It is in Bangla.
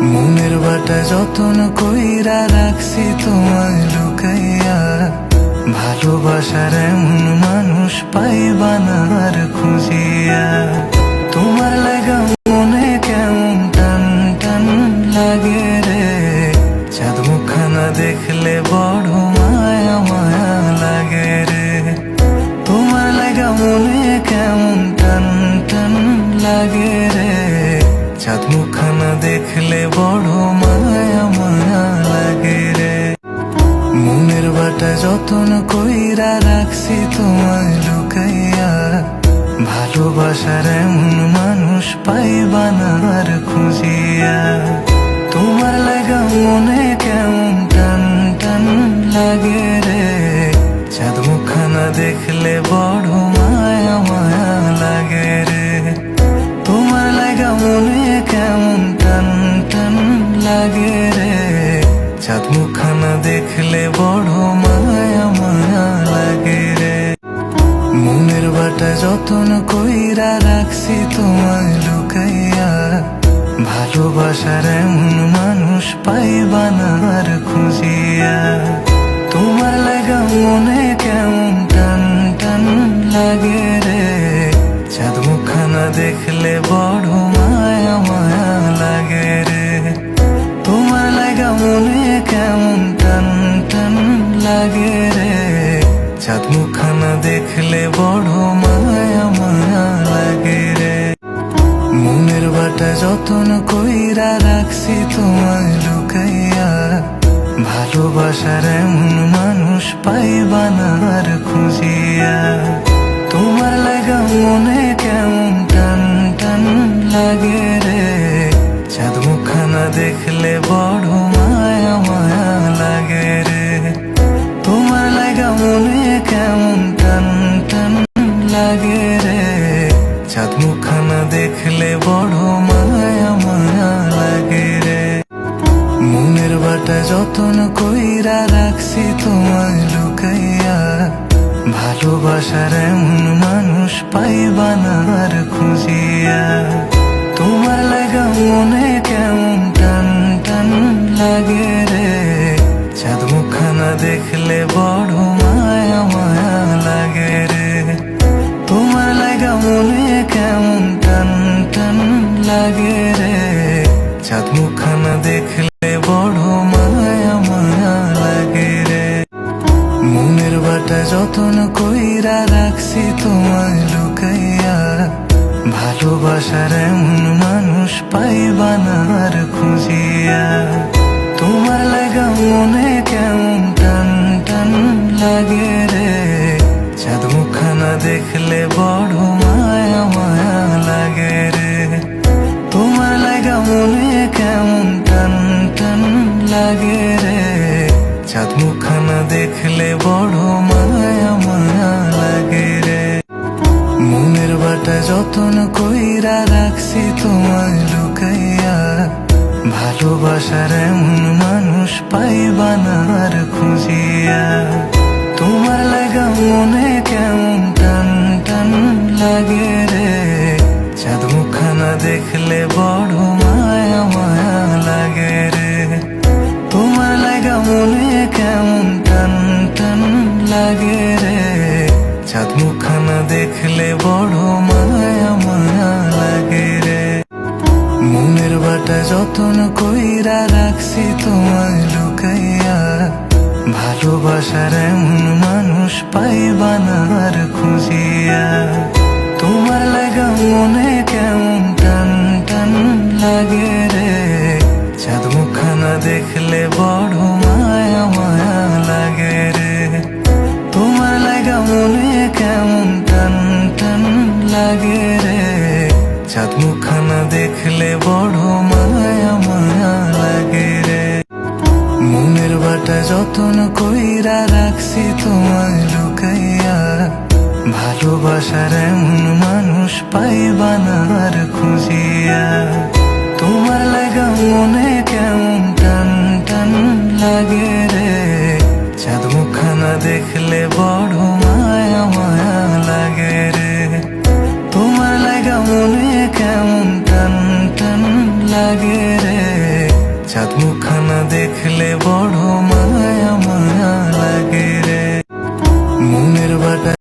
মনের বাটা যতন কইরা রাখছি তোমায় লুকাইয়া, ভালোবাসার এমন মানুষ পাইবা না আর খুঁজিয়া। তোমার লাগা মনে কেমন টান টান লাগে রে, চাঁদ মুখখানা দেখলে বড় মায়া মায়া লাগে রে। তোমার লাগা মনে কেমন টান টান লাগে রে, চাঁদ মুখখানা দেখলে বড় মায়া মায়া লাগে রে। মনের বাটা যতন কইরা রাখছি তোমায় লুকাইয়া, ভালোবাসার এমন মানুষ পাইবা না আর খুঁজিয়া। তোমার লাগা মনে কেমন টান টান লাগে রে, চাঁদ মুখখানা দেখলে বড় মায়া মায়া লাগে রে। তোমার লাগা মনে কেমন টান টান লাগে রে, চাঁদ মুখখানা দেখলে বড় মায়া মায়া লাগে রে। মনের বাটা যতন কইরা রাখছি তোমায় লুকাইয়া, ভালোবাসার এমন মানুষ পাইবা না আর খুঁজিয়া। তোমার লাগা মনে কেমন টান টান লাগে রে, চাঁদ মুখখানা দেখলে বড় মায়া মায়া লাগে রে। তোমার লাগা মনে কেমন টান টান লাগে রে, চাঁদ মুখখানা দেখলে বড় মায়া মায়া লাগে রে। মনের বাটা যতন কইরা রাখছি তোমায় লুকাইয়া, ভালোবাসার এমন মানুষ পাইবা না আর খুঁজিয়া। তোমার লাগা মনে কেমন টান টান লাগে রে, চাঁদ মুখখানা দেখলে বড় মায়া মায়া লাগে রে। তোমার লাগা মনে কেমন টান টান লাগে রে, চাঁদ মুখখানা দেখলে বড় মায়া মায়া লাগে রে। মনের বাটা যতন কইরা রাখছি তোমায় লুকাইয়া, ভালোবাসার এমন মানুষ পাইবা না আর খুঁজিয়া। তোমার লাগা মনে কেমন টান টান লাগে রে, চাঁদ মুখখানা দেখলে বড় মায়া মায়া লাগে রে। তোমার লাগা মনে কেমন টান টান লাগে রে, চাঁদ মুখখানা দেখলে বড় মায়া মায়া লাগে রে। মনের বাটা যতন কইরা রাখছি তোমায় লুকাইয়া, ভালোবাসার এমন মানুষ পাইবা না আর খুঁজিয়া। তোমার লাগা মনে কেমন টান টান লাগে রে, চাঁদ মুখখানা দেখলে বড় মায়া মায়া লাগে রে। তোমার লাগা মনে কেমন টান টান লাগে রে, চাঁদ মুখখানা দেখলে বড় মায়া মায়া লাগে রে। মনের বাটা যতন কইরা রাখছি তোমায় লুকাইয়া, ভালোবাসার এমন মানুষ পাইবা না আর খুঁজিয়া। তোমার লাগা মনে কেমন টান টান লাগে রে, চাঁদ মুখখানা দেখলে বড় মায়া মায়া লাগে রে। তোমার লাগা মনে কেমন টান টান লাগে রে, চাঁদ মুখখানা দেখলে বড় মায়া মায়া লাগে রে। মনের বাটা যতন কইরা রাখছি তোমায় লুকাইয়া, ভালোবাসার এমন মানুষ পাইবা না আর খুঁজিয়া। তোমার লাগা মনে কেমন টান টান লাগে রে, চাঁদ মুখখানা দেখলে বড় মায়া মায়া লাগে রে। তোমার লাগা মনে কেমন টান টান লাগে রে, চাঁদ মুখখানা দেখলে বড় মায়া মায়া লাগে রে। মনের বাটা যতন কইরা রাখছি তোমায় লুকাইয়া, ভালোবাসার এমন মানুষ পাইবা না আর খুঁজিয়া। তোমার লাগা মনে কেমন টান টান লাগে রে, চাঁদ মুখখানা দেখলে বড় মায়া মায়া লাগে রে। তোমার লাগা মনে কেমন টান টান লাগে রে, চাঁদ মুখানা দেখলে বড়